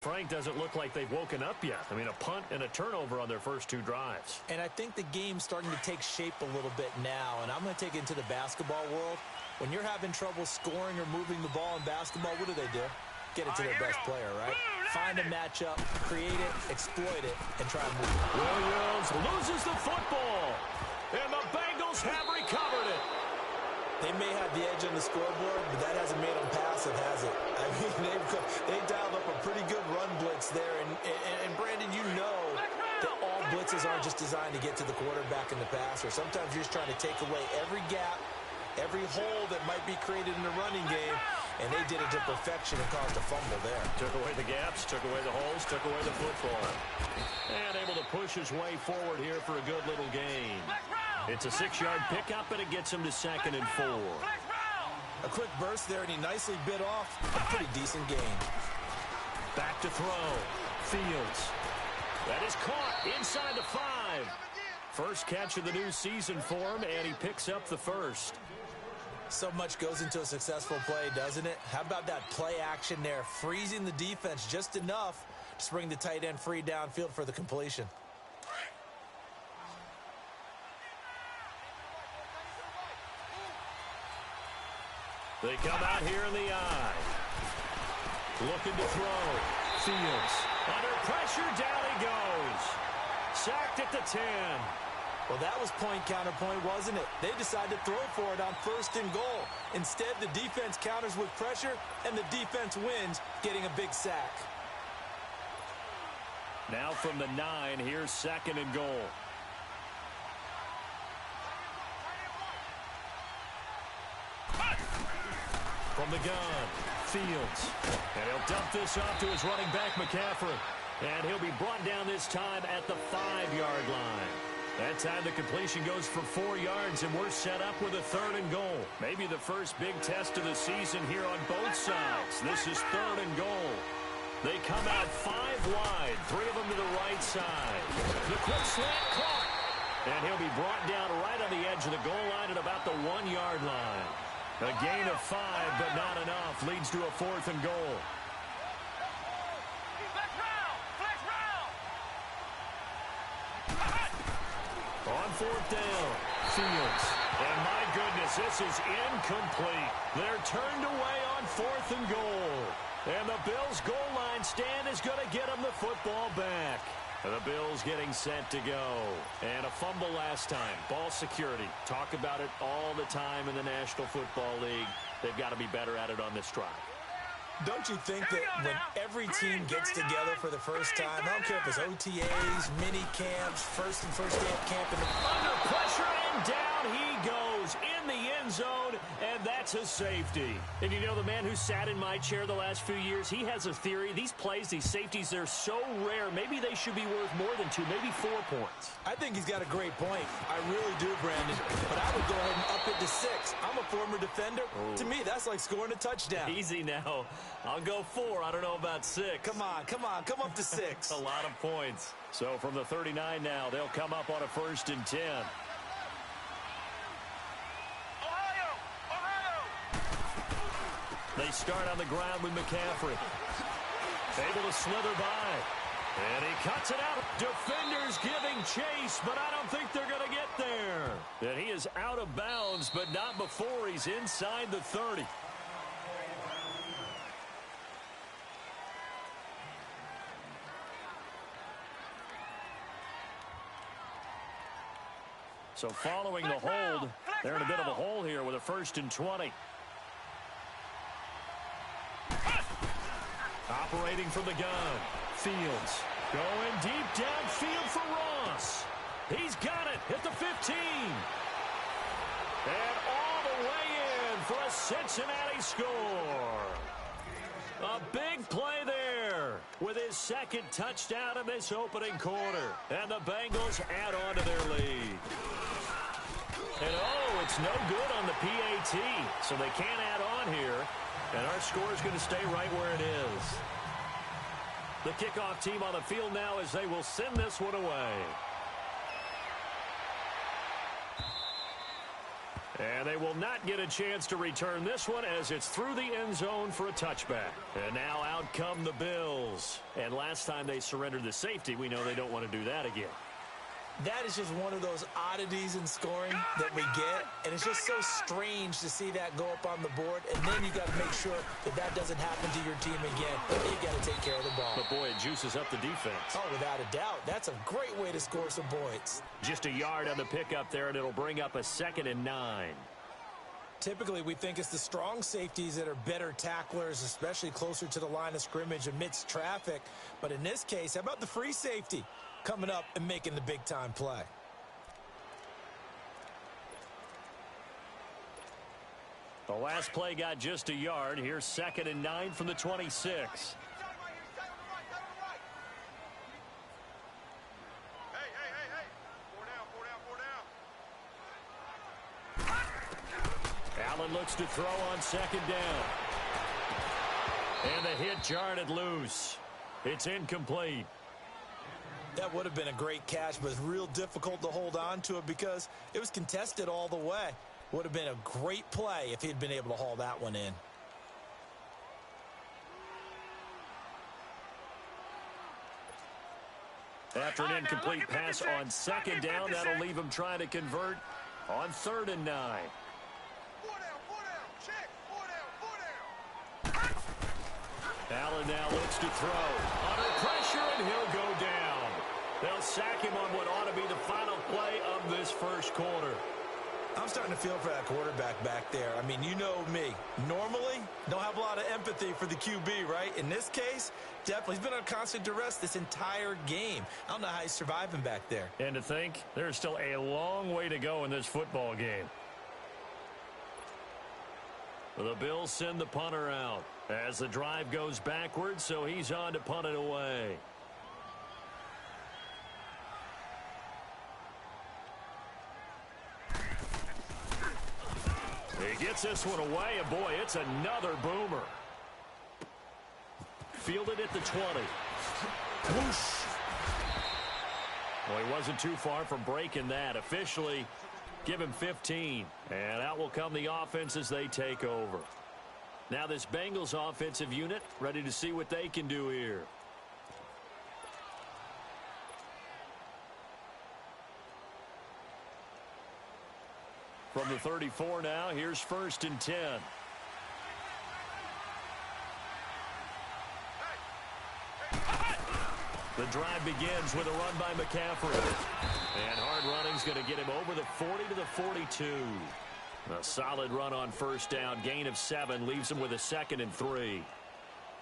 Frank, doesn't look like they've woken up yet. I mean, a punt and a turnover on their first 2 drives. And I think the game's starting to take shape a little bit now, and I'm going to take it into the basketball world. When you're having trouble scoring or moving the ball in basketball, what do? Get it to their best player, right? Find a matchup, create it, exploit it, and try to move it. Williams loses the football, and the Bengals have recovered it. They may have the edge on the scoreboard, but that hasn't made them passive, has it? I mean, they dialed up a pretty good run blitz there. And Brandon, you know that all blitzes aren't just designed to get to the quarterback and the passer. Sometimes you're just trying to take away every gap, every hole that might be created in the running game, and they did it to perfection and caused a fumble there. Took away the gaps, took away the holes, took away the football. And able to push his way forward here for a good little gain. It's a 6-yard pickup, and it gets him to 2nd and 4. A quick burst there, and he nicely bit off a pretty decent gain. Back to throw. Fields. That is caught inside the 5. First catch of the new season for him, and he picks up the first. So much goes into a successful play, doesn't it? How about that play action there, freezing the defense just enough to bring the tight end free downfield for the completion. They come out here in the eye. Looking to throw. Fields. Under pressure, down he goes. Sacked at the 10. Well, that was point counterpoint, wasn't it? They decided to throw for it on 1st and goal. Instead, the defense counters with pressure, and the defense wins, getting a big sack. Now from the 9, here's 2nd and goal. From the gun, Fields. And he'll dump this off to his running back, McCaffrey. And he'll be brought down this time at the 5-yard line. That time the completion goes for 4 yards, and we're set up with a 3rd and goal. Maybe the first big test of the season here on both sides. This is 3rd and goal. They come out 5 wide, 3 of them to the right side. The quick slant caught. And he'll be brought down right on the edge of the goal line at about the 1-yard line. A gain of 5, but not enough. Leads to a 4th and goal. On 4th down, Fields. And my goodness, this is incomplete. They're turned away on 4th and goal. And the Bills' goal line stand is going to get them the football back. The Bills getting set to go. And a fumble last time. Ball security. Talk about it all the time in the National Football League. They've got to be better at it on this drive. Don't you think that when every team gets together for the first time, I don't care if it's OTAs, mini camps, first day of camp, and under pressure, and down he goes in the end zone, and that's a safety. And you know, the man who sat in my chair the last few years, he has a theory. These plays, these safeties, they're so rare. Maybe they should be worth more than 2, maybe 4 points. I think he's got a great point. I really do, Brandon. But I would go ahead and up it to 6. I'm a former defender. Oh. To me, that's like scoring a touchdown. Easy now. I'll go 4. I don't know about 6. Come on. Come up to 6. A lot of points. So from the 39 now, they'll come up on a 1st and 10. They start on the ground with McCaffrey. Able to slither by. And he cuts it out. Defenders giving chase, but I don't think they're going to get there. And he is out of bounds, but not before he's inside the 30. So following the hold, they're in a bit of a hole here with a 1st and 20. Operating from the gun. Fields going deep downfield for Ross. He's got it at the 15. And all the way in for a Cincinnati score. A big play there with his 2nd touchdown in this opening quarter. And the Bengals add on to their lead. And oh, it's no good on the PAT. So they can't add on here. And our score is going to stay right where it is. The kickoff team on the field now as they will send this one away. And they will not get a chance to return this one as it's through the end zone for a touchback. And now out come the Bills. And last time they surrendered the safety, we know they don't want to do that again. That is just one of those oddities in scoring that we get, and it's just so strange to see that go up on the board, and then you got to make sure that that doesn't happen to your team again. You got to take care of the ball. But, boy, it juices up the defense. Oh, without a doubt. That's a great way to score some points. Just a yard on the pickup there, and it'll bring up a 2nd and 9. Typically, we think it's the strong safeties that are better tacklers, especially closer to the line of scrimmage amidst traffic. But in this case, how about the free safety coming up and making the big-time play? The last play got just a yard. Here's 2nd and 9 from the 26. Allen looks to throw on 2nd down. And the hit jarred it loose. It's incomplete. That would have been a great catch, but it's real difficult to hold on to it because it was contested all the way. Would have been a great play if he'd been able to haul that one in. After an incomplete pass on 2nd down, that'll leave him trying to convert on 3rd and 9. Allen now looks to throw. Under pressure, and he'll go down. They'll sack him on what ought to be the final play of this first quarter. I'm starting to feel for that quarterback back there. I mean, you know me. Normally, don't have a lot of empathy for the QB, right? In this case, definitely. He's been on constant duress this entire game. I don't know how he's surviving back there. And to think, there's still a long way to go in this football game. The Bills send the punter out as the drive goes backwards, so he's on to punt it away. He gets this one away, and boy, it's another boomer. Fielded at the 20. Whoosh. Well, he wasn't too far from breaking that. Officially, give him 15. And out will come the offense as they take over. Now this Bengals offensive unit ready to see what they can do here. From the 34 now, here's 1st and 10. The drive begins with a run by McCaffrey. And hard running's going to get him over the 40 to the 42. A solid run on 1st down. Gain of 7 leaves him with a 2nd and 3.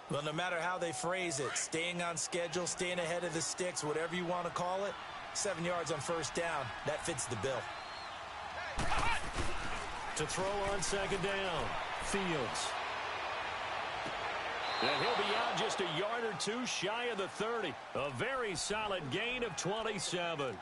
Well, no matter how they phrase it, staying on schedule, staying ahead of the sticks, whatever you want to call it, 7 yards on 1st down, that fits the bill. To throw on 2nd down, Fields. And he'll be out just a yard or two shy of the 30. A very solid gain of 27.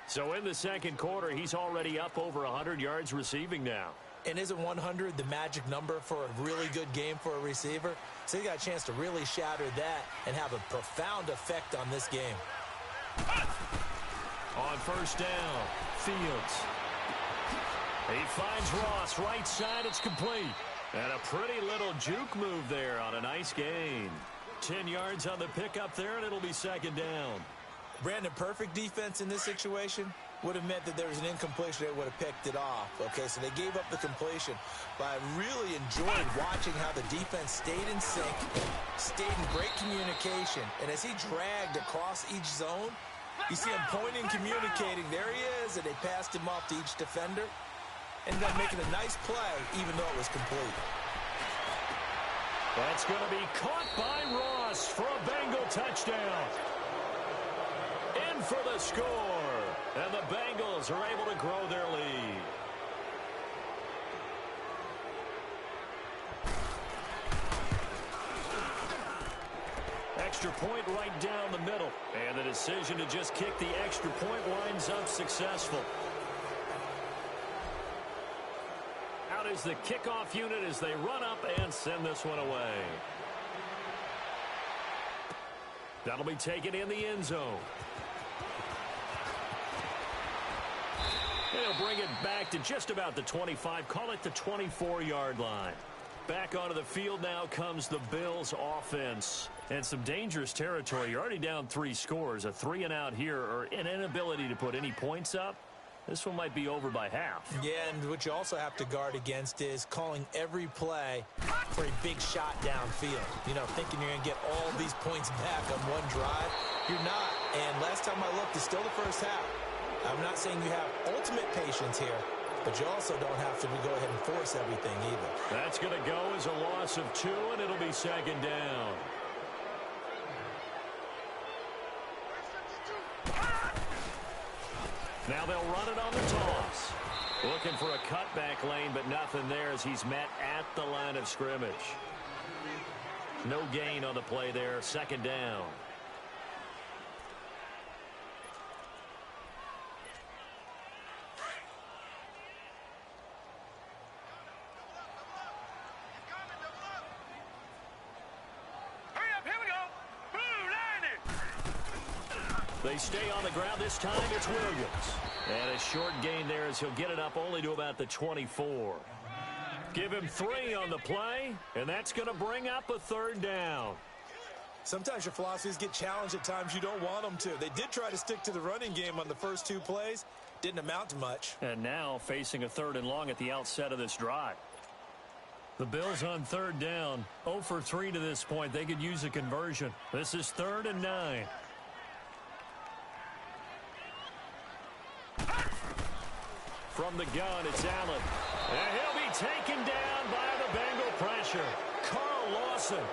So in the second quarter, he's already up over 100 yards receiving now. And isn't 100 the magic number for a really good game for a receiver? So he got a chance to really shatter that and have a profound effect on this game. On 1st down, Fields. He finds Ross, right side, it's complete. And a pretty little juke move there on a nice gain. 10 yards on the pickup there, and it'll be 2nd down. Brandon, perfect defense in this situation would have meant that there was an incompletion. They would have picked it off. Okay, so they gave up the completion. But I really enjoyed watching how the defense stayed in sync, stayed in great communication. And as he dragged across each zone, you see him pointing, communicating. There he is, and they passed him off to each defender. Ended up making a nice play, even though it was complete. That's going to be caught by Ross for a Bengal touchdown. In for the score. And the Bengals are able to grow their lead. Extra point right down the middle. And the decision to just kick the extra point winds up successful. Out is the kickoff unit as they run up and send this one away. That'll be taken in the end zone. they'll bring it back to just about the 25. Call it the 24-yard line. Back onto the field now comes the Bills offense. And some dangerous territory. You're already down 3 scores. A 3-and-out here or an inability to put any points up. This one might be over by half. Yeah, and what you also have to guard against is calling every play for a big shot downfield. You know, thinking you're going to get all these points back on one drive. You're not. And last time I looked, it's still the first half. I'm not saying you have ultimate patience here, but you also don't have to go ahead and force everything either. That's going to go as a loss of 2, and it'll be 2nd down. Now they'll run it on the toss. Looking for a cutback lane, but nothing there as he's met at the line of scrimmage. No gain on the play there. 2nd down. They stay on the ground. This time it's Williams. And a short gain there as he'll get it up only to about the 24. Give him 3 on the play, and that's going to bring up a 3rd down. Sometimes your philosophies get challenged at times you don't want them to. They did try to stick to the running game on the first 2 plays. Didn't amount to much. And now facing a 3rd and long at the outset of this drive. The Bills on 3rd down. 0 for 3 to this point. They could use a conversion. This is 3rd and 9. From the gun, it's Allen. And he'll be taken down by the Bengal pressure. Carl Lawson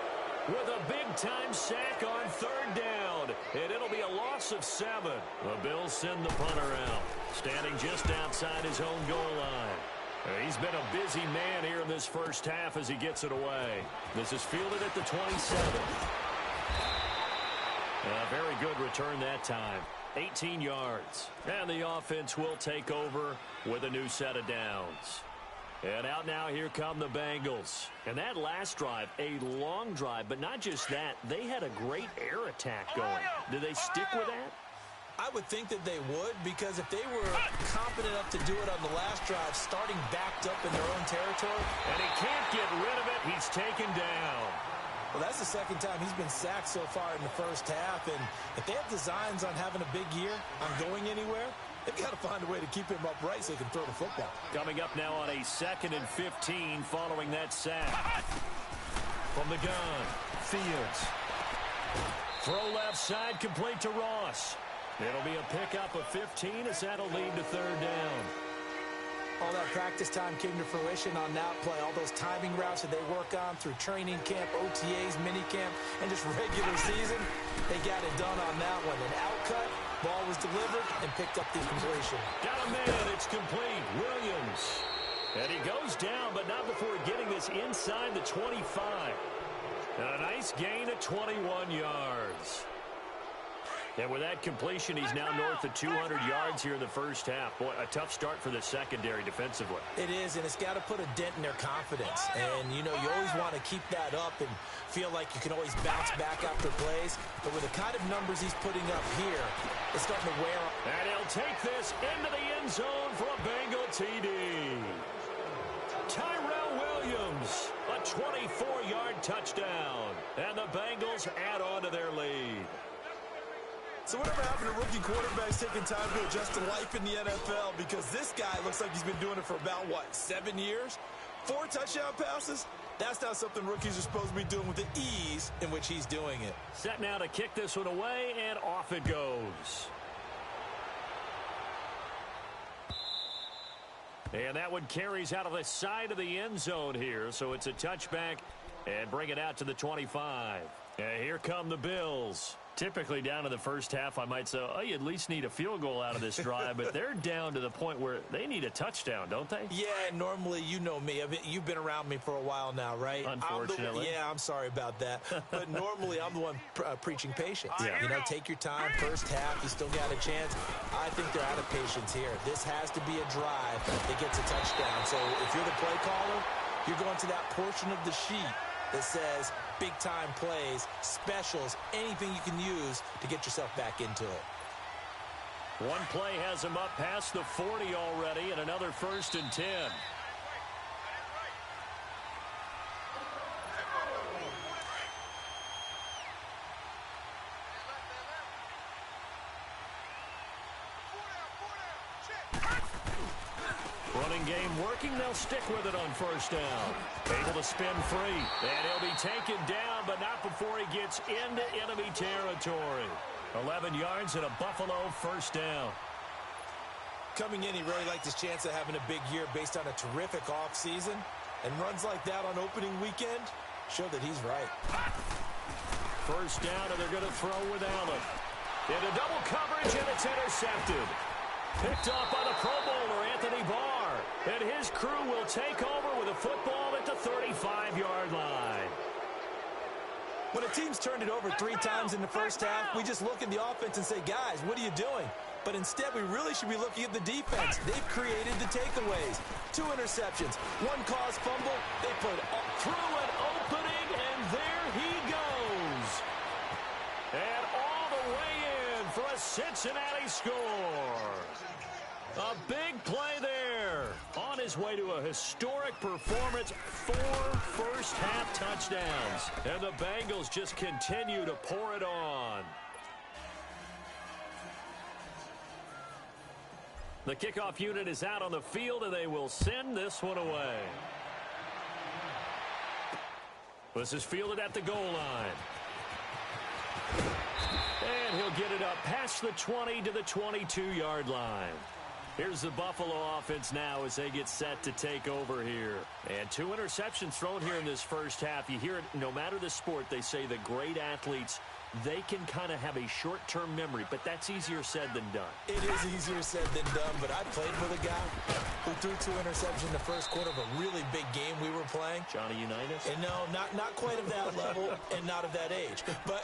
with a big-time sack on 3rd down. And it'll be a loss of 7. The Bills send the punter out, standing just outside his own goal line. He's been a busy man here in this first half as he gets it away. This is fielded at the 27. A very good return that time. 18 yards. And the offense will take over with a new set of downs. And out now, here come the Bengals. And that last drive, a long drive, but not just that. They had a great air attack going. Do they stick with that? I would think that they would, because if they were confident enough to do it on the last drive, starting backed up in their own territory. And he can't get rid of it. He's taken down. Well, that's the 2nd time he's been sacked so far in the first half. And if they have designs on having a big year, on going anywhere, they've got to find a way to keep him upright so he can throw the football. Coming up now on a 2nd and 15 following that sack. From the gun, Fields. Throw left side, complete to Ross. It'll be a pickup of 15 as that'll lead to 3rd down. All that practice time came to fruition on that play. All those timing routes that they work on through training camp, OTAs, minicamp, and just regular season, they got it done on that one. An outcut, ball was delivered, and picked up the completion. Got a man, it's complete. Williams. And he goes down, but not before getting this inside the 25. And a nice gain of 21 yards. And with that completion, he's now north of 200 yards here in the first half. Boy, a tough start for the secondary defensively. It is, and it's got to put a dent in their confidence. And, you know, you always want to keep that up and feel like you can always bounce back after plays. But with the kind of numbers he's putting up here, it's starting to wear on. And he'll take this into the end zone for a Bengal TD. Tyrell Williams, a 24-yard touchdown. And the Bengals add on to their lead. So whatever happened to rookie quarterbacks taking time to adjust to life in the NFL? Because this guy looks like he's been doing it for about, 7 years? 4 touchdown passes? That's not something rookies are supposed to be doing with the ease in which he's doing it. Set now to kick this one away, and off it goes. And that one carries out of the side of the end zone here, so it's a touchback and bring it out to the 25. And here come the Bills. Typically down in the first half, I might say, oh, you at least need a field goal out of this drive, but they're down to the point where they need a touchdown, don't they? Yeah, normally, you know me. You've been around me for a while now, right? Unfortunately. I'm sorry about that. But normally, I'm the one preaching patience. Yeah. You know, take your time. First half, you still got a chance. I think they're out of patience here. This has to be a drive that gets a touchdown. So if you're the play caller, you're going to that portion of the sheet that says big-time plays, specials, anything you can use to get yourself back into it. One play has him up past the 40 already, and another 1st and 10. Running game working. They'll stick with it on 1st down. Able to spin free. And he'll be taken down, but not before he gets into enemy territory. 11 yards and a Buffalo 1st down. Coming in, he really liked his chance of having a big year based on a terrific offseason. And runs like that on opening weekend show that he's right. 1st down, and they're going to throw with Allen. Into double coverage, and it's intercepted. Picked off by the Pro Bowler, Anthony Barr. And his crew will take over with a football at the 35-yard line. When a team's turned it over 3 times in the first half, we just look at the offense and say, guys, what are you doing? But instead, we really should be looking at the defense. They've created the takeaways. 2 interceptions, 1 caused fumble. They put through an opening, and there he goes. And all the way in for a Cincinnati score. A big play there. On his way to a historic performance, 4 first-half touchdowns. And the Bengals just continue to pour it on. The kickoff unit is out on the field, and they will send this one away. This is fielded at the goal line. And he'll get it up past the 20 to the 22-yard line. Here's the Buffalo offense now as they get set to take over here. And 2 interceptions thrown here in this first half. You hear it, no matter the sport, they say the great athletes, they can kind of have a short-term memory, but that's easier said than done. It is easier said than done, but I played with a guy who threw 2 interceptions in the first quarter of a really big game we were playing. Johnny Unitas? And no, not quite of that level and not of that age. But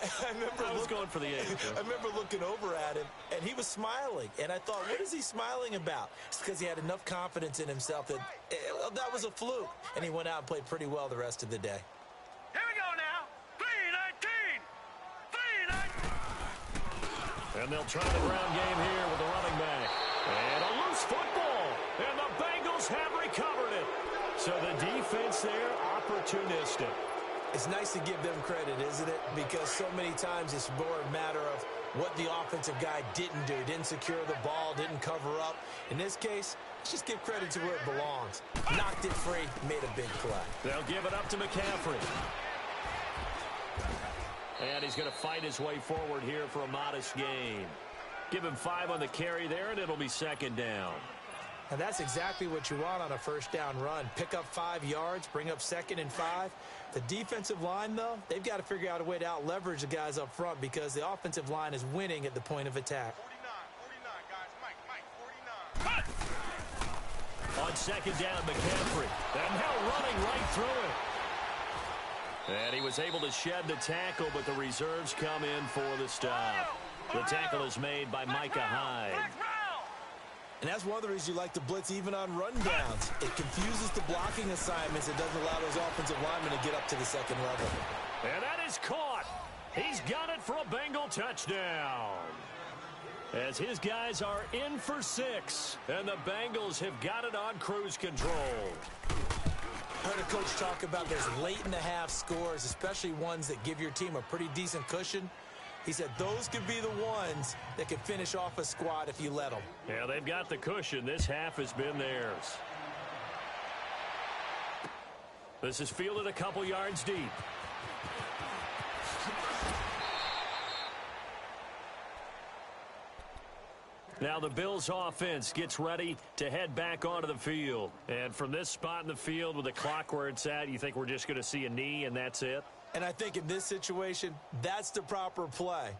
I was going for the age. I remember looking over at him, and he was smiling. And I thought, what is he smiling about? It's because he had enough confidence in himself that that was a fluke. And he went out and played pretty well the rest of the day. Here we go now. 3-19. 3-19. And they'll try the ground game here with the running back. And a loose football. And the Bengals have recovered it. So the defense there, opportunistic. It's nice to give them credit, isn't it? Because so many times it's more a matter of what the offensive guy didn't do. Didn't secure the ball, didn't cover up. In this case, let's just give credit to where it belongs. Knocked it free, made a big play. They'll give it up to McCaffrey. And he's going to fight his way forward here for a modest gain. Give him 5 on the carry there, and it'll be 2nd down. And that's exactly what you want on a first down run. Pick up 5 yards, bring up 2nd and 5. The defensive line, though, they've got to figure out a way to out-leverage the guys up front because the offensive line is winning at the point of attack. 49, guys. Mike, 49. On 2nd down, McCaffrey. And now running right through it. And he was able to shed the tackle, but the reserves come in for the stop. The tackle is made by Micah Hyde. And that's one of the reasons you like to blitz even on rundowns. It confuses the blocking assignments. It doesn't allow those offensive linemen to get up to the 2nd level. And that is caught. He's got it for a Bengal touchdown. As his guys are in for 6. And the Bengals have got it on cruise control. Heard a coach talk about those late-in-the-half scores, especially ones that give your team a pretty decent cushion. He said those could be the ones that can finish off a squad if you let them. Yeah, they've got the cushion. This half has been theirs. This is fielded a couple yards deep. Now the Bills offense gets ready to head back onto the field. And from this spot in the field with the clock where it's at, you think we're just going to see a knee and that's it? And I think in this situation, that's the proper play.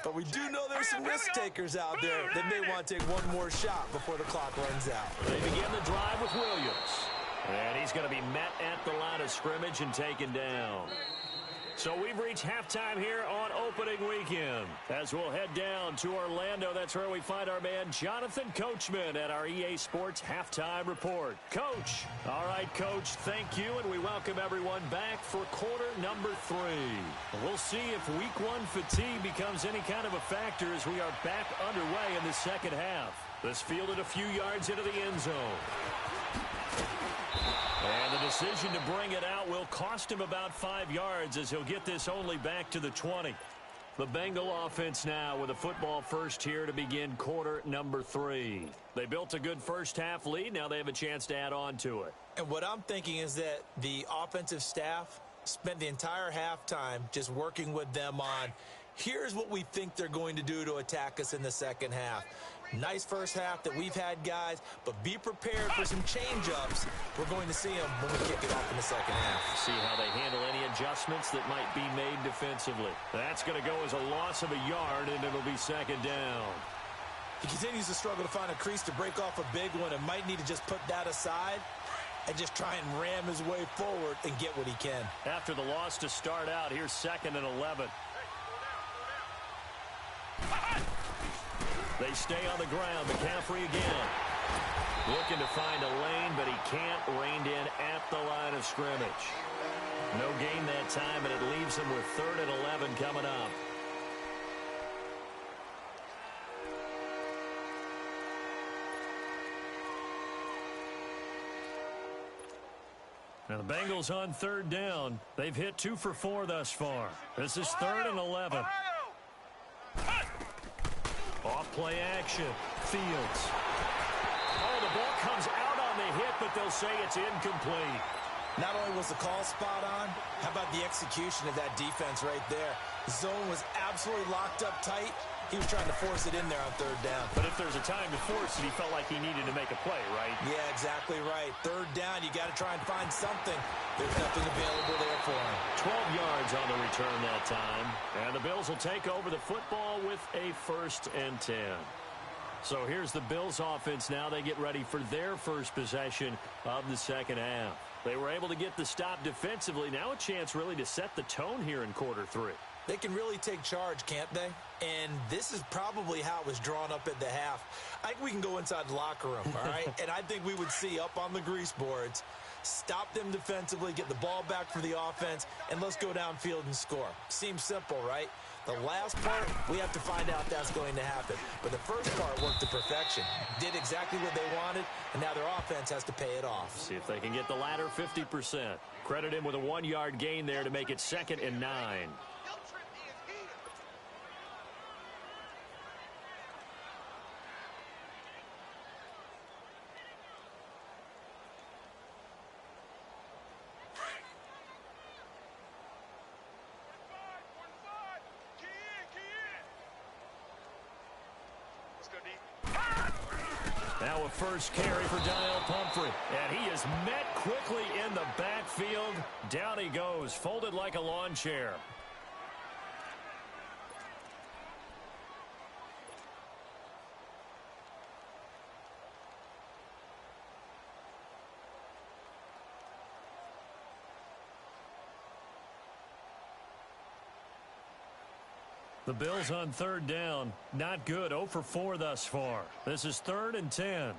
But we do know there's some risk takers out there that may want to take one more shot before the clock runs out. They begin the drive with Williams. And he's going to be met at the line of scrimmage and taken down. So we've reached halftime here on opening weekend. As we'll head down to Orlando, that's where we find our man Jonathan Coachman at our EA Sports Halftime Report. Coach. All right, Coach, thank you, and we welcome everyone back for quarter number 3. We'll see if week 1 fatigue becomes any kind of a factor as we are back underway in the second half. This fielded a few yards into the end zone. And the decision to bring it out will cost him about 5 yards as he'll get this only back to the 20. The Bengal offense now with a football first here to begin quarter number 3. They built a good first half lead. Now they have a chance to add on to it. And what I'm thinking is that the offensive staff spent the entire halftime just working with them on, here's what we think they're going to do to attack us in the second half. Nice first half that we've had, guys, but be prepared for some change-ups. We're going to see them when we kick it off in the second half. See how they handle any adjustments that might be made defensively. That's going to go as a loss of a yard, and it'll be second down. He continues to struggle to find a crease to break off a big one and might need to just put that aside and just try and ram his way forward and get what he can. After the loss to start out, here's 2nd and 11. They stay on the ground. McCaffrey again. Looking to find a lane, but he can't. Reined in at the line of scrimmage. No gain that time, and it leaves him with 3rd and 11 coming up. Now the Bengals on 3rd down. They've hit 2 for 4 thus far. This is 3rd and 11. Off play action. Fields. Oh, the ball comes out on the hit, but they'll say it's incomplete. Not only was the call spot on, how about the execution of that defense right there? The zone was absolutely locked up tight. He was trying to force it in there on 3rd down. But if there's a time to force it, he felt like he needed to make a play, right? Yeah, exactly right. 3rd down, you got to try and find something. There's nothing available there for him. 12 yards on the return that time. And the Bills will take over the football with a 1st and 10. So here's the Bills offense now. They get ready for their first possession of the second half. They were able to get the stop defensively. Now a chance really to set the tone here in quarter 3. They can really take charge, can't they? And this is probably how it was drawn up at the half. I think we can go inside the locker room, all right? And I think we would see up on the grease boards, stop them defensively, get the ball back for the offense, and let's go downfield and score. Seems simple, right? The last part, we have to find out that's going to happen. But the first part worked to perfection. Did exactly what they wanted, and now their offense has to pay it off. See if they can get the latter 50%. Credit him with a 1-yard gain there to make it 2nd and 9. Now a first carry for Daniel Pumphrey. And he is met quickly in the backfield. Down he goes, folded like a lawn chair. The Bills on 3rd down. Not good. 0 for 4 thus far. This is 3rd and 10.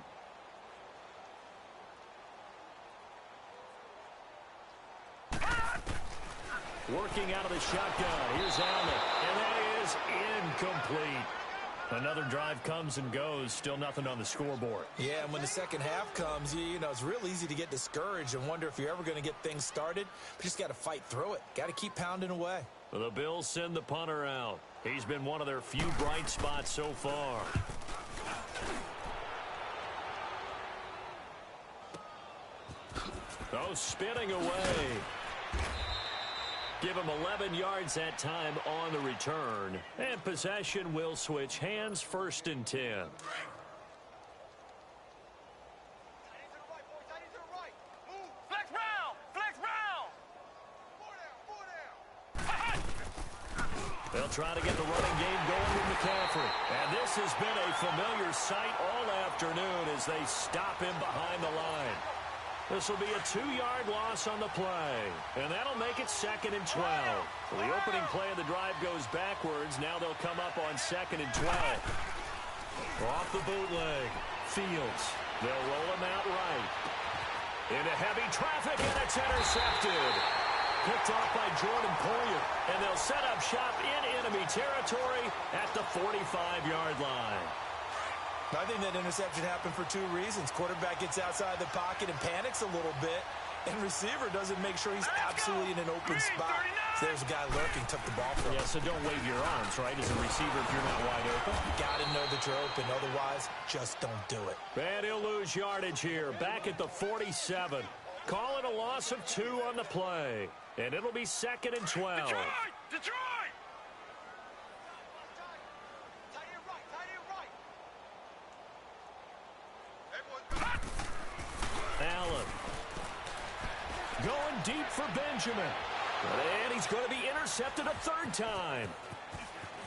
Working out of the shotgun. Here's Allen. And that is incomplete. Another drive comes and goes. Still nothing on the scoreboard. Yeah, and when the second half comes, you know, it's real easy to get discouraged and wonder if you're ever going to get things started. But you just got to fight through it. Got to keep pounding away. The Bills send the punter out. He's been one of their few bright spots so far. Oh, spinning away. Give him 11 yards that time on the return. And possession will switch hands, 1st and 10. They'll try to get the running game going with McCaffrey. And this has been a familiar sight all afternoon as they stop him behind the line. This will be a 2-yard loss on the play, and that'll make it 2nd and 12. So the opening play of the drive goes backwards. Now they'll come up on 2nd and 12. Off the bootleg, Fields. They'll roll him out right. Into heavy traffic, and it's intercepted. Picked off by Jordan Poyer, and they'll set up shop in enemy territory at the 45-yard line. I think that interception happened for 2 reasons. Quarterback gets outside the pocket and panics a little bit, and receiver doesn't make sure he's absolutely in an open spot. So there's a guy lurking, took the ball from him. Yeah, so don't wave your arms, right, as a receiver if you're not wide open. You got to know that you're open. Otherwise, just don't do it. And he'll lose yardage here, back at the 47. Call it a loss of 2 on the play, and it'll be 2nd and 12. Detroit! Allen. Going deep for Benjamin. And he's going to be intercepted a 3rd time.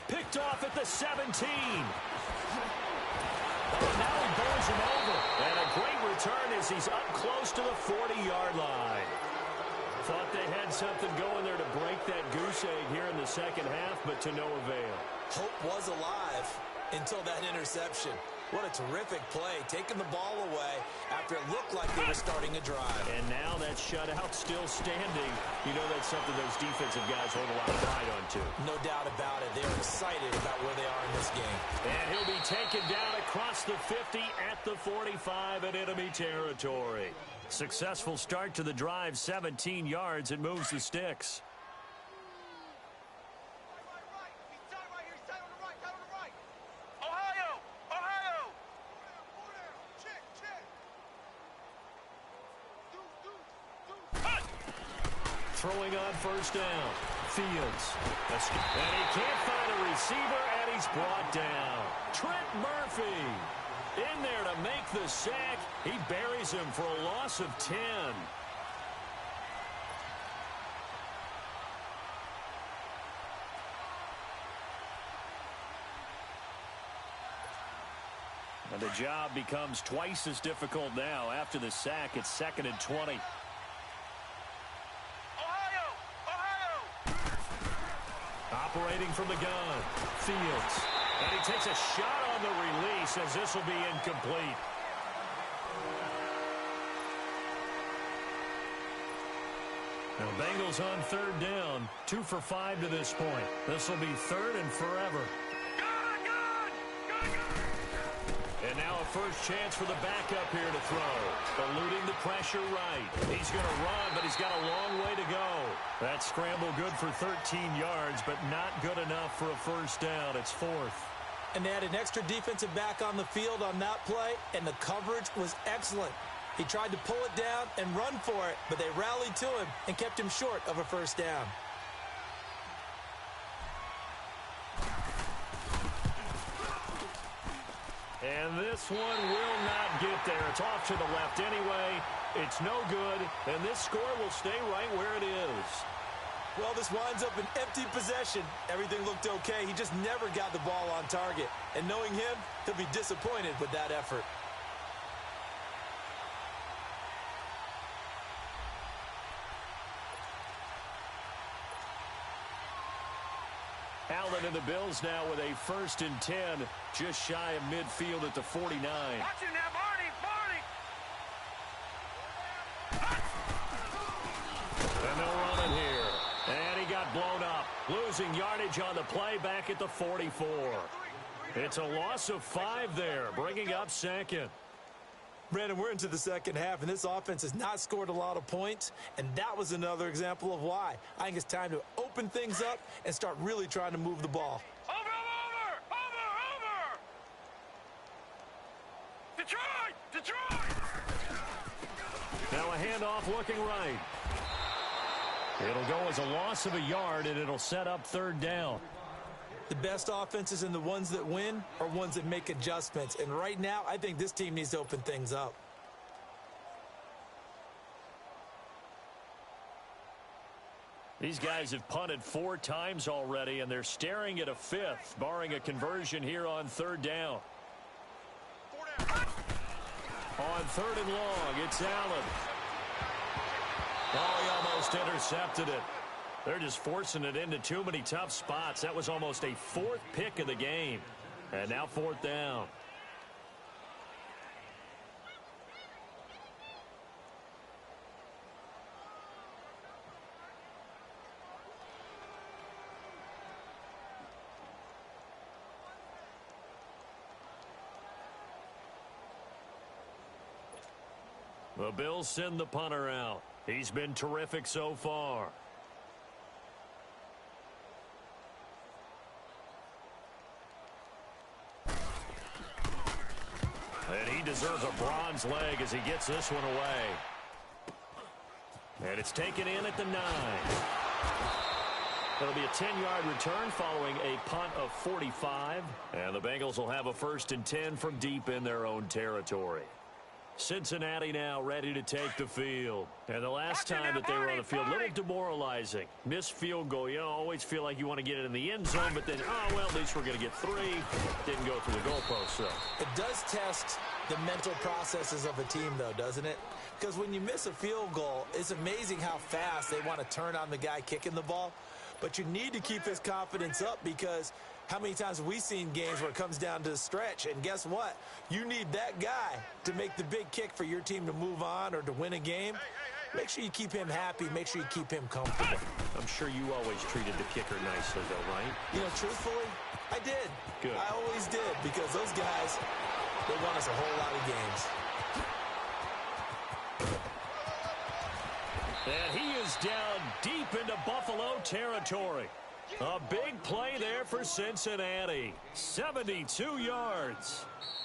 Picked off at the 17. Now he bowls him over. And a great return as he's up close to the 40-yard line. Thought they had something going there to break that goose egg here in the second half, but to no avail. Hope was alive until that interception. What a terrific play, taking the ball away after it looked like they were starting a drive. And now that shutout still standing. You know that's something those defensive guys hold a lot of pride on, too. No doubt about it. They're excited about where they are in this game. And he'll be taken down across the 50 at the 45 in enemy territory. Successful start to the drive, 17 yards, and moves the sticks. Throwing on 1st down. Fields. And he can't find a receiver, and he's brought down. Trent Murphy in there to make the sack. He buries him for a loss of 10. And the job becomes twice as difficult now. After the sack, it's 2nd and 20. Operating from the gun, Fields. And he takes a shot on the release as this will be incomplete. Now Bengals on 3rd down, 2 for 5 to this point. This will be 3rd and forever. And now a first chance for the backup here to throw. Eluding the pressure right. He's going to run, but he's got a long way to go. That scramble good for 13 yards, but not good enough for a 1st down. It's 4th. And they had an extra defensive back on the field on that play, and the coverage was excellent. He tried to pull it down and run for it, but they rallied to him and kept him short of a 1st down. And this one will not get there. It's off to the left anyway. It's no good, and this score will stay right where it is. Well, this winds up an empty possession. Everything looked okay. He just never got the ball on target. And knowing him, he'll be disappointed with that effort. Allen and the Bills now with a 1st and 10, just shy of midfield at the 49. Watch it now, Barney! And they'll run it here. And he got blown up. Losing yardage on the play back at the 44. It's a loss of 5 there, bringing up 2nd. Brandon, we're into the second half, and this offense has not scored a lot of points, and that was another example of why. I think it's time to open things up and start really trying to move the ball. Over! Detroit! Now a handoff looking right. It'll go as a loss of a yard, and it'll set up 3rd down. The best offenses and the ones that win are ones that make adjustments. And right now, I think this team needs to open things up. These guys have punted 4 times already, and they're staring at a 5th, barring a conversion here on 3rd down. On 3rd and long, it's Allen. Oh, he almost intercepted it. They're just forcing it into too many tough spots. That was almost a fourth pick of the game. And now fourth down. The Bills send the punter out. He's been terrific so far. And he deserves a bronze leg as he gets this one away. And it's taken in at the 9. It'll be a 10-yard return following a punt of 45. And the Bengals will have a 1st and 10 from deep in their own territory. Cincinnati now ready to take the field. And the last time that they were on the field, a little demoralizing. Missed field goal. You always feel like you want to get it in the end zone, but then, oh, well, at least we're going to get 3. Didn't go through the goalpost, though. It does test the mental processes of a team, though, doesn't it? Because when you miss a field goal, it's amazing how fast they want to turn on the guy kicking the ball. But you need to keep his confidence up, because how many times have we seen games where it comes down to the stretch? And guess what? You need that guy to make the big kick for your team to move on or to win a game. Make sure you keep him happy. Make sure you keep him comfortable. I'm sure you always treated the kicker nicely, though, right? You know, truthfully, I did. Good. I always did, because those guys, they won us a whole lot of games. And he is down deep into Buffalo territory. A big play there for Cincinnati. 72 yards.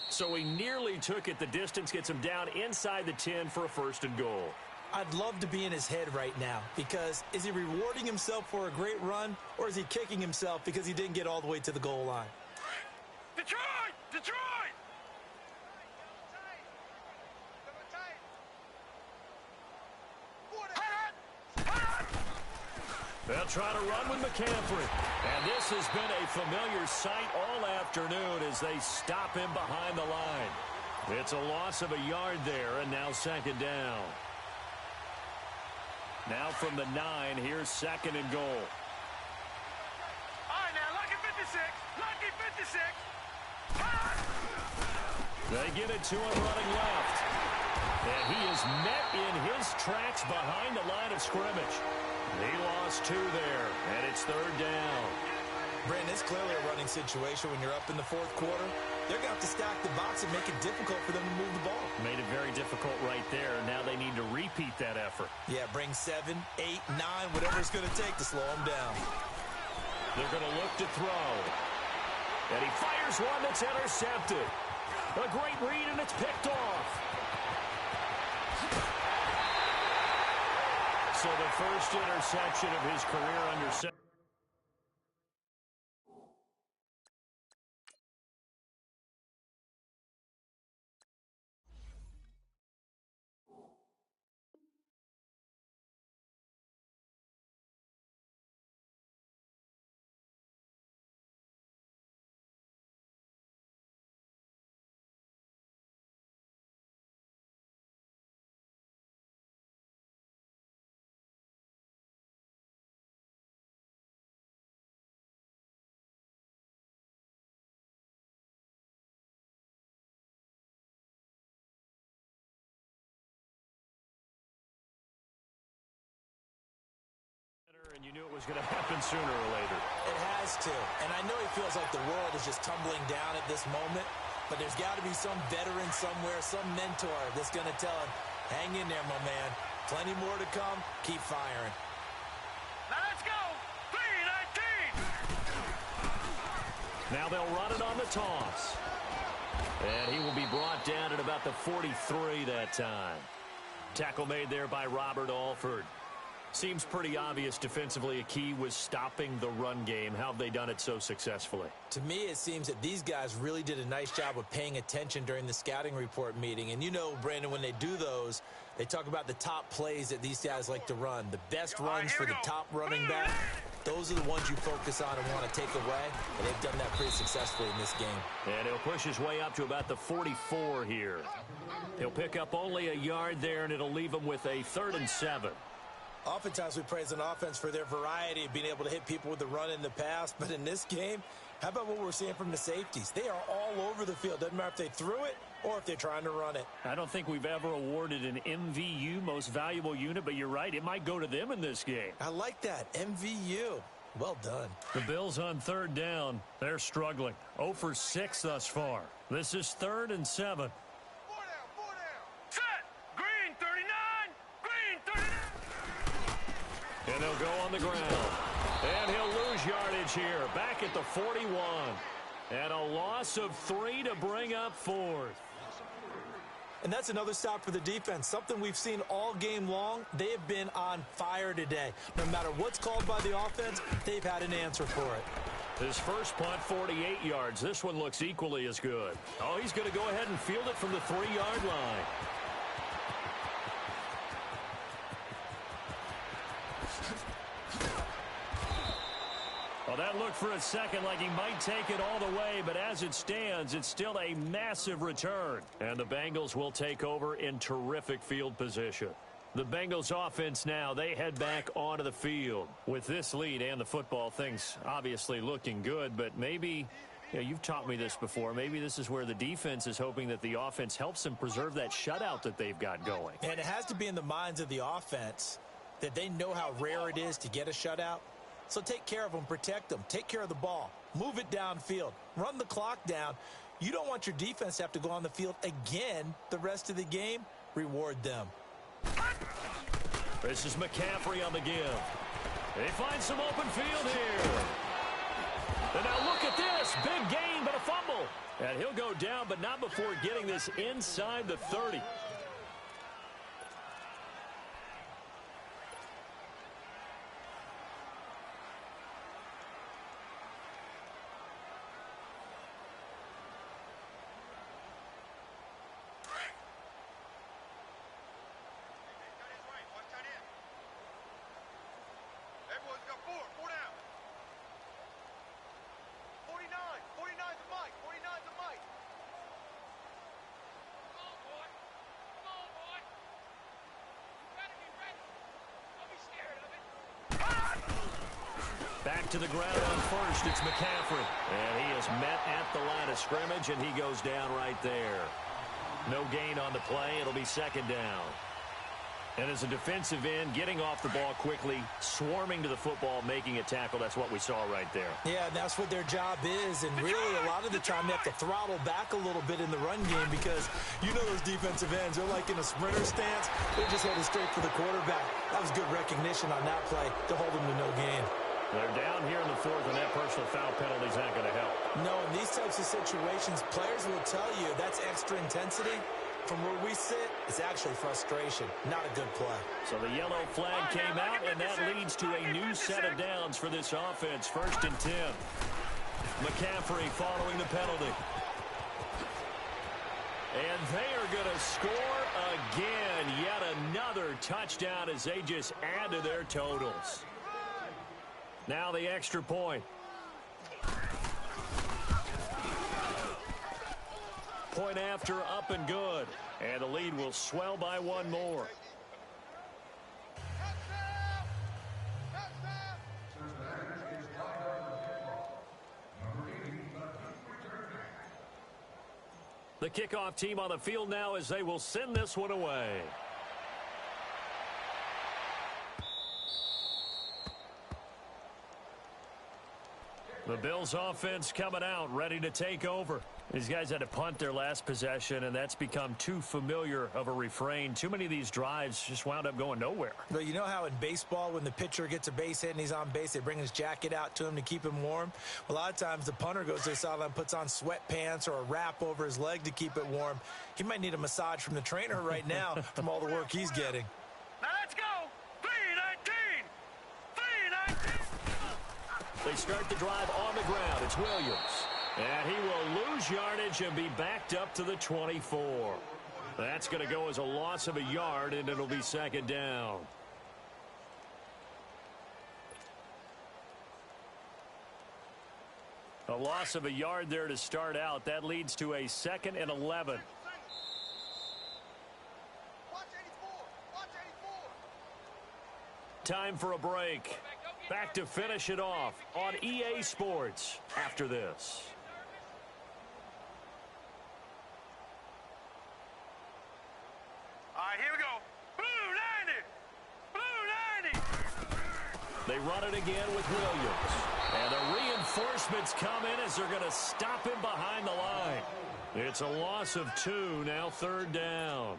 So he nearly took it the distance, gets him down inside the 10 for a 1st and goal. I'd love to be in his head right now, because is he rewarding himself for a great run, or is he kicking himself because he didn't get all the way to the goal line? Detroit! Detroit! They'll try to run with McCaffrey. And this has been a familiar sight all afternoon as they stop him behind the line. It's a loss of a yard there, and now 2nd down. Now from the 9, here's 2nd and goal. All right, now, lucky 56. Lucky 56. They get it to him running left. And he is met in his tracks behind the line of scrimmage. He lost 2 there, and it's 3rd down. Brandon, it's clearly a running situation when you're up in the 4th quarter. They're going to have to stack the box and make it difficult for them to move the ball. Made it very difficult right there. Now they need to repeat that effort. Yeah, bring 7, 8, 9, whatever it's going to take to slow them down. They're going to look to throw. And he fires one that's intercepted. A great read, and it's picked off. So the first interception of his career under center. And you knew it was going to happen sooner or later. It has to. And I know he feels like the world is just tumbling down at this moment, but there's got to be some veteran somewhere, some mentor that's going to tell him, hang in there, my man. Plenty more to come. Keep firing. Now let's go. 3-19. Now they'll run it on the toss. And he will be brought down at about the 43 that time. Tackle made there by Robert Alford. Seems pretty obvious defensively a key was stopping the run game. How have they done it so successfully? To me, it seems that these guys really did a nice job of paying attention during the scouting report meeting. And you know, Brandon, when they do those, they talk about the top plays that these guys like to run. The best runs for the top running back, those are the ones you focus on and want to take away. And they've done that pretty successfully in this game. And he'll push his way up to about the 44 here. He'll pick up only a yard there, and it'll leave him with a 3rd and 7. Oftentimes we praise an offense for their variety of being able to hit people with the run in the pass, but in this game, how about what we're seeing from the safeties? They are all over the field. Doesn't matter if they threw it or if they're trying to run it. I don't think we've ever awarded an MVU, most valuable unit, but you're right, it might go to them in this game. I like that, MVU. Well done. The Bills on third down. They're struggling. 0 for 6 thus far. This is 3rd and 7. 4 down. Set. Green 39. Green 39. And they'll go on the ground. And he'll lose yardage here. Back at the 41. And a loss of 3 to bring up 4th. And that's another stop for the defense. Something we've seen all game long. They have been on fire today. No matter what's called by the offense, they've had an answer for it. His first punt, 48 yards. This one looks equally as good. Oh, he's going to go ahead and field it from the 3-yard line. Well, that looked for a second like he might take it all the way, but as it stands, it's still a massive return. And the Bengals will take over in terrific field position. The Bengals offense now, they head back onto the field. With this lead and the football, things obviously looking good, but maybe, you've taught me this before, maybe this is where the defense is hoping that the offense helps them preserve that shutout that they've got going. And it has to be in the minds of the offense that they know how rare it is to get a shutout. So take care of them, protect them, take care of the ball, move it downfield, run the clock down. You don't want your defense to have to go on the field again the rest of the game. Reward them. This is McCaffrey on the give. They find some open field here. And now look at this. Big gain, but a fumble. And he'll go down, but not before getting this inside the 30. Everyone's got 4 down. 49. 49's a Mike. 49's a Mike. Come on, boy. Come on, boy. You gotta be ready. Don't be scared of it. Back to the ground on first. It's McCaffrey. And he is met at the line of scrimmage, and he goes down right there. No gain on the play. It'll be 2nd down. And as a defensive end, getting off the ball quickly, swarming to the football, making a tackle, that's what we saw right there. Yeah, and that's what their job is. And really, a lot of the time, they have to throttle back a little bit in the run game because you know those defensive ends, they're like in a sprinter stance. They're just headed straight for the quarterback. That was good recognition on that play to hold them to no gain. They're down here in the 4th, and that personal foul penalty is not going to help. No, in these types of situations, players will tell you that's extra intensity. From where we sit, it's actually frustration, not a good play. So the yellow flag came out, and that leads to a new set of downs for this offense. 1st and 10. McCaffrey following the penalty. And they are going to score again. Yet another touchdown as they just add to their totals. Now the extra point. Point after, up and good. And the lead will swell by 1 more. The kickoff team on the field now as they will send this one away. The Bills offense coming out, ready to take over. These guys had to punt their last possession, and that's become too familiar of a refrain. Too many of these drives just wound up going nowhere. But you know how in baseball, when the pitcher gets a base hit and he's on base, they bring his jacket out to him to keep him warm? Well, a lot of times the punter goes to the sideline, puts on sweatpants or a wrap over his leg to keep it warm. He might need a massage from the trainer right now from all the work he's getting. Now let's go. 3-19. 3-19. They start the drive on the ground. It's Williams. And he will lose yardage and be backed up to the 24. That's going to go as a loss of a yard, and it'll be 2nd down. A loss of a yard there to start out. That leads to a 2nd and 11. Watch 84. Watch 84. time for a break. Back to finish it off on EA Sports after this. All right, here we go. Blue 90! Blue 90! They run it again with Williams. And the reinforcements come in as they're going to stop him behind the line. It's a loss of 2, now 3rd down.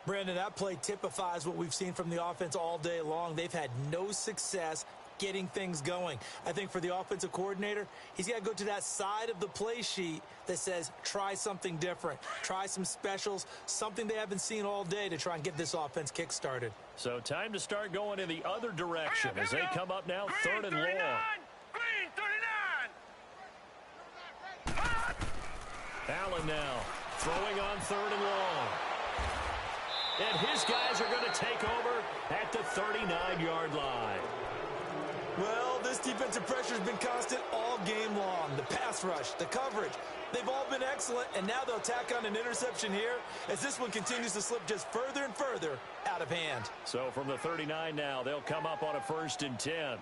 Brandon, that play typifies what we've seen from the offense all day long. They've had no success getting things going. I think for the offensive coordinator, he's got to go to that side of the play sheet that says try something different, try some specials, something they haven't seen all day to try and get this offense kick-started. So time to start going in the other direction as they come up now 3rd and long. Green 39! Allen now throwing on 3rd and long. And his guys are going to take over at the 39-yard line. Well, this defensive pressure has been constant all game long. The pass rush, the coverage, they've all been excellent, and now they'll tack on an interception here as this one continues to slip just further and further out of hand. So from the 39 now, they'll come up on a 1st and 10.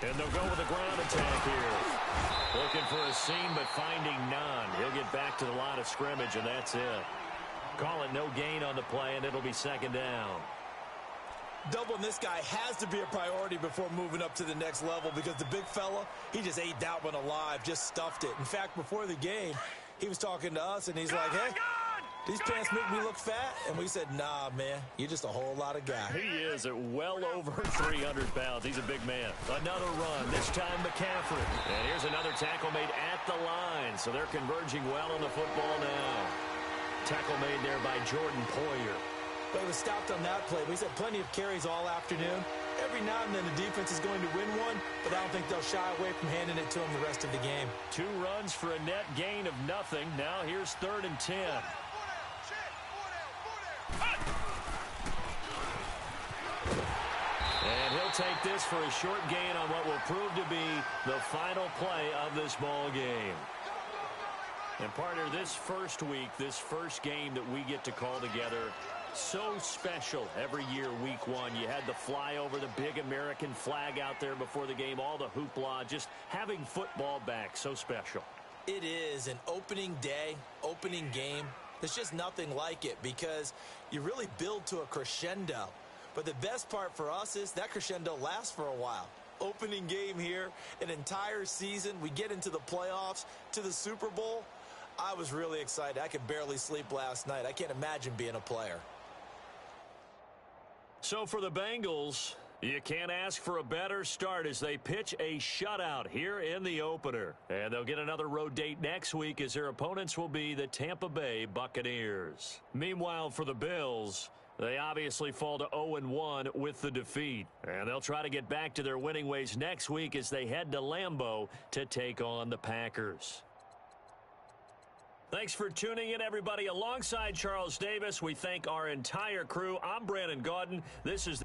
And they'll go with a ground attack here. Looking for a seam, but finding none. He'll get back to the line of scrimmage, and that's it. Call it no gain on the play, and it'll be 2nd down. Doubling this guy has to be a priority before moving up to the next level because the big fella, he just ate that one alive, just stuffed it. In fact, before the game, he was talking to us, and he's like, hey, these pants make me look fat. And we said, nah, man, you're just a whole lot of guy. He is at well over 300 pounds. He's a big man. Another run, this time McCaffrey. And here's another tackle made at the line. So they're converging well on the football now. Tackle made there by Jordan Poyer. But he was stopped on that play. He's had plenty of carries all afternoon. Every now and then the defense is going to win one, but I don't think they'll shy away from handing it to him the rest of the game. 2 runs for a net gain of nothing. Now here's 3rd and 10. And he'll take this for a short gain on what will prove to be the final play of this ball game. And partner, this first week, this first game that we get to call together, so special every year, week 1. You had the flyover, the big American flag out there before the game, all the hoopla, just having football back, so special. It is an opening day, opening game. There's just nothing like it because you really build to a crescendo. But the best part for us is that crescendo lasts for a while. Opening game here, an entire season. We get into the playoffs, to the Super Bowl. I was really excited. I could barely sleep last night. I can't imagine being a player. So for the Bengals, you can't ask for a better start as they pitch a shutout here in the opener. And they'll get another road date next week as their opponents will be the Tampa Bay Buccaneers. Meanwhile, for the Bills, they obviously fall to 0-1 with the defeat. And they'll try to get back to their winning ways next week as they head to Lambeau to take on the Packers. Thanks for tuning in, everybody. Alongside Charles Davis, we thank our entire crew. I'm Brandon Gaudin. This is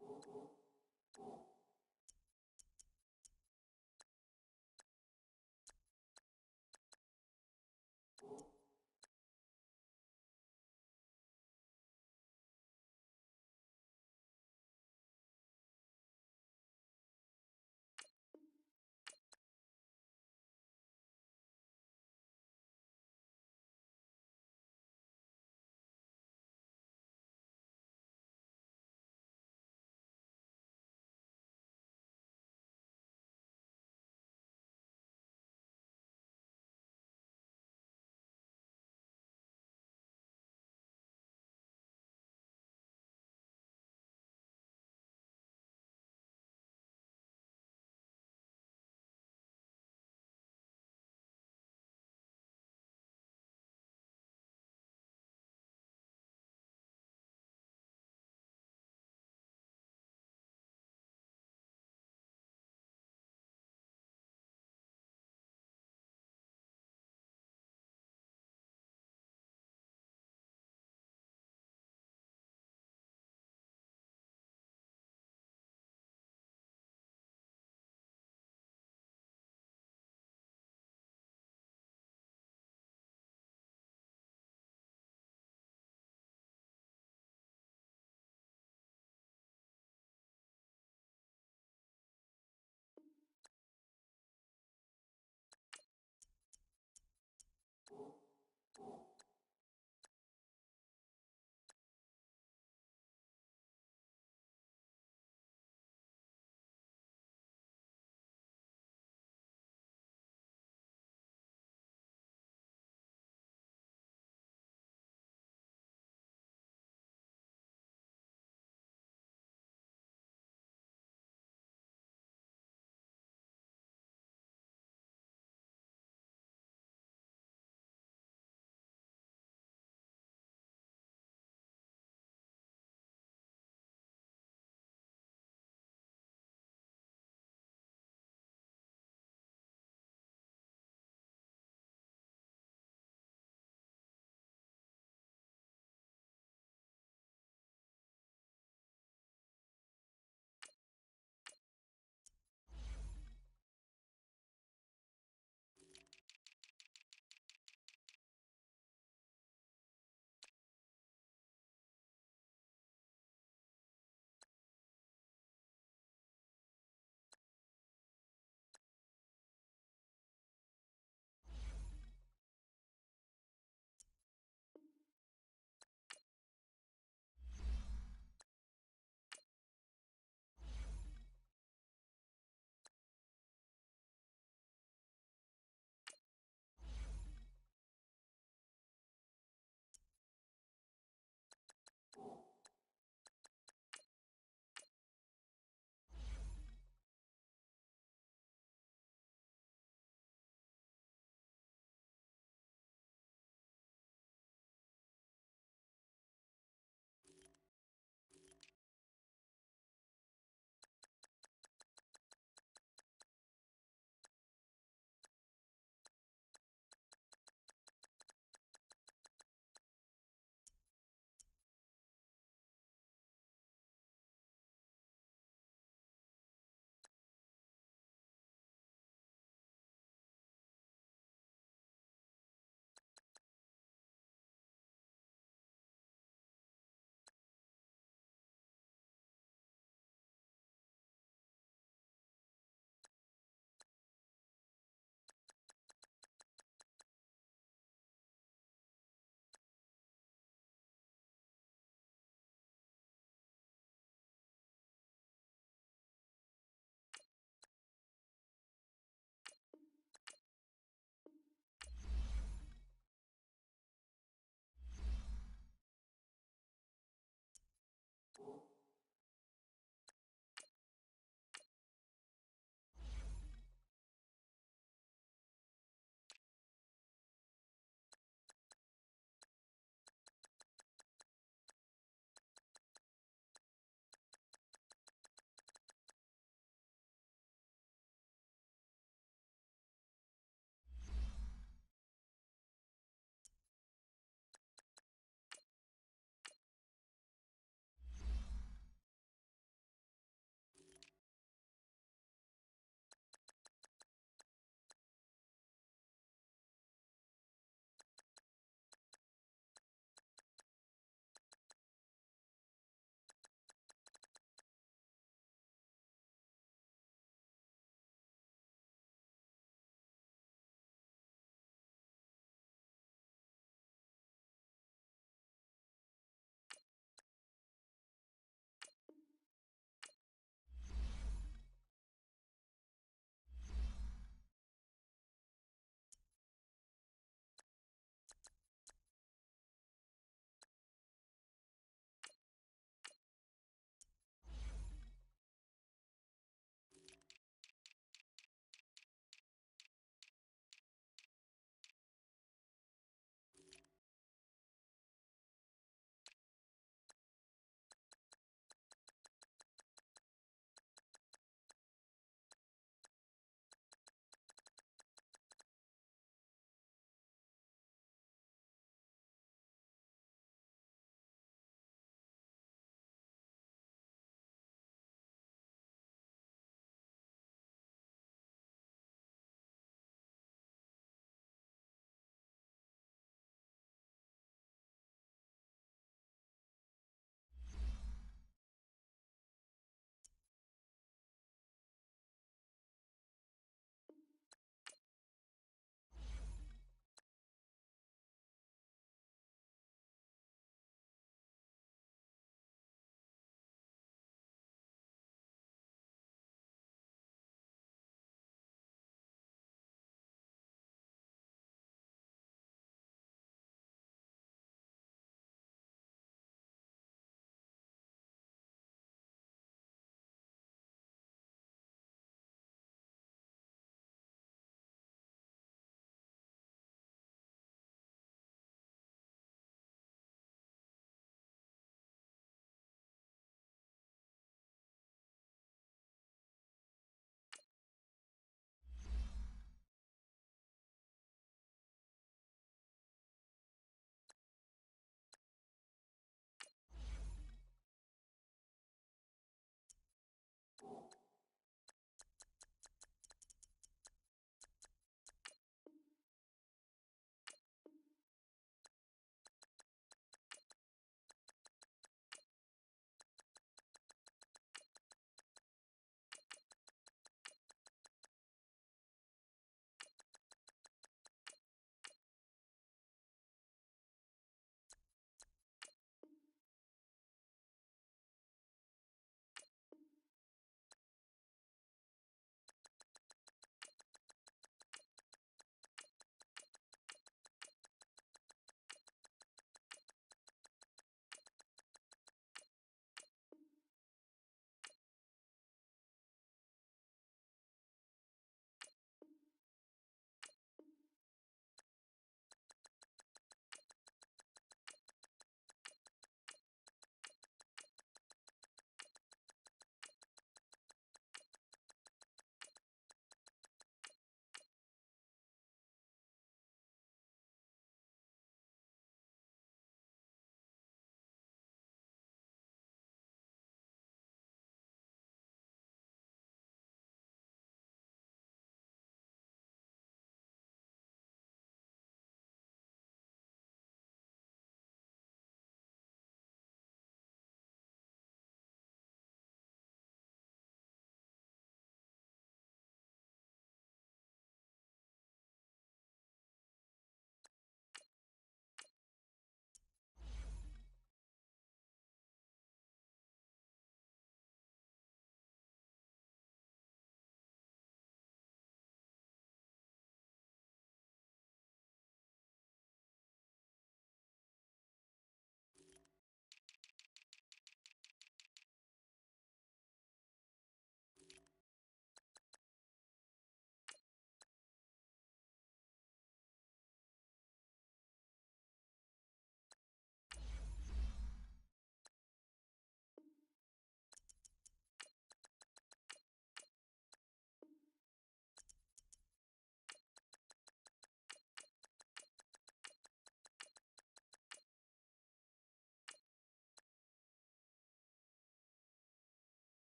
you